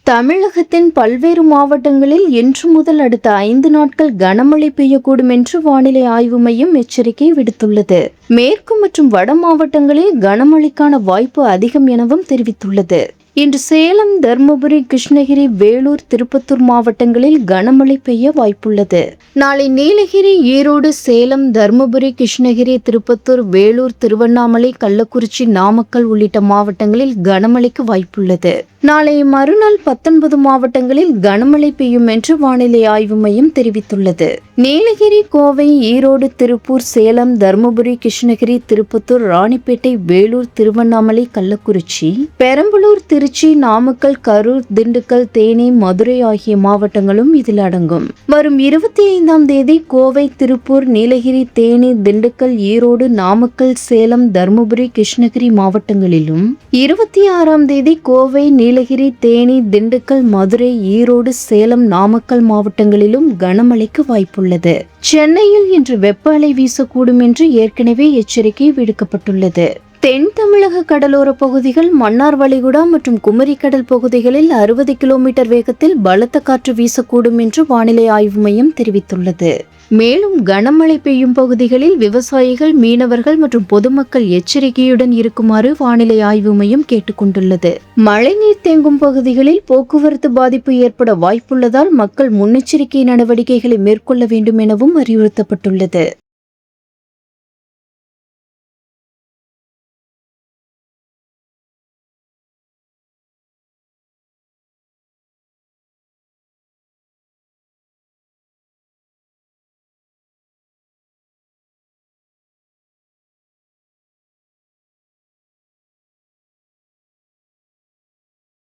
தமிழகத்தின் பல்வேறு மாவட்டங்களில் இன்று முதல் அடுத்த 5 நாட்கள் கனமழை பெய்யக்கூடும் என்று வானிலை ஆய்வு மையம் எச்சரிக்கை விடுத்துள்ளது. மேற்கு மற்றும் வட மாவட்டங்களில் கனமழைக்கான வாய்ப்பு அதிகம் எனவும் தெரிவித்துள்ளது. இன்று சேலம், தர்மபுரி, கிருஷ்ணகிரி, வேலூர், திருப்பத்தூர் மாவட்டங்களில் கனமழை பெய்ய வாய்ப்புள்ளது. நாளை நீலகிரி, ஈரோடு, சேலம், தர்மபுரி, கிருஷ்ணகிரி, திருப்பத்தூர், வேலூர், திருவண்ணாமலை, கள்ளக்குறிச்சி, நாமக்கல் உள்ளிட்ட மாவட்டங்களில் கனமழைக்கு வாய்ப்புள்ளது. நாளை மறுநாள் 19 மாவட்டங்களில் கனமழை பெய்யும் என்று வானிலை ஆய்வு மையம் தெரிவித்துள்ளது. நீலகிரி, கோவை, ஈரோடு, திருப்பூர், சேலம், தர்மபுரி, கிருஷ்ணகிரி, திருப்பத்தூர், ராணிப்பேட்டை, வேலூர், திருவண்ணாமலை, கள்ளக்குறிச்சி, பெரம்பலூர், திருச்சி, நாமக்கல், கரூர், திண்டுக்கல், தேனி, மதுரை ஆகிய மாவட்டங்களும் இதில் அடங்கும். வரும் 25ஆம் தேதி கோவை, திருப்பூர், நீலகிரி, தேனி, திண்டுக்கல், ஈரோடு, நாமக்கல், சேலம், தர்மபுரி, கிருஷ்ணகிரி மாவட்டங்களிலும், 26ஆம் தேதி கோவை, நீலகிரி, தேனி, திண்டுக்கல், மதுரை, ஈரோடு, சேலம், நாமக்கல் மாவட்டங்களிலும் கனமழைக்கு வாய்ப்புள்ளது. சென்னையில் இன்று வெப்ப அலை வீசக்கூடும் என்று ஏற்கனவே எச்சரிக்கை விடுக்கப்பட்டுள்ளது. தென் தமிழக கடலோர பகுதிகள், மன்னார் வளைகுடா மற்றும் குமரிக்கடல் பகுதிகளில் 60 கிலோமீட்டர் வேகத்தில் பலத்த காற்று வீசக்கூடும் என்று வானிலை ஆய்வு மையம் தெரிவித்துள்ளது. மேலும் கனமழை பெய்யும் பகுதிகளில் விவசாயிகள், மீனவர்கள் மற்றும் பொதுமக்கள் எச்சரிக்கையுடன் இருக்குமாறு வானிலை ஆய்வு மையம் கேட்டுக்கொண்டுள்ளது. மழைநீர் தேங்கும் பகுதிகளில் போக்குவரத்து பாதிப்பு ஏற்பட வாய்ப்புள்ளதால் மக்கள் முன்னெச்சரிக்கை நடவடிக்கைகளை மேற்கொள்ள வேண்டும் எனவும் அறிவுறுத்தப்பட்டுள்ளது.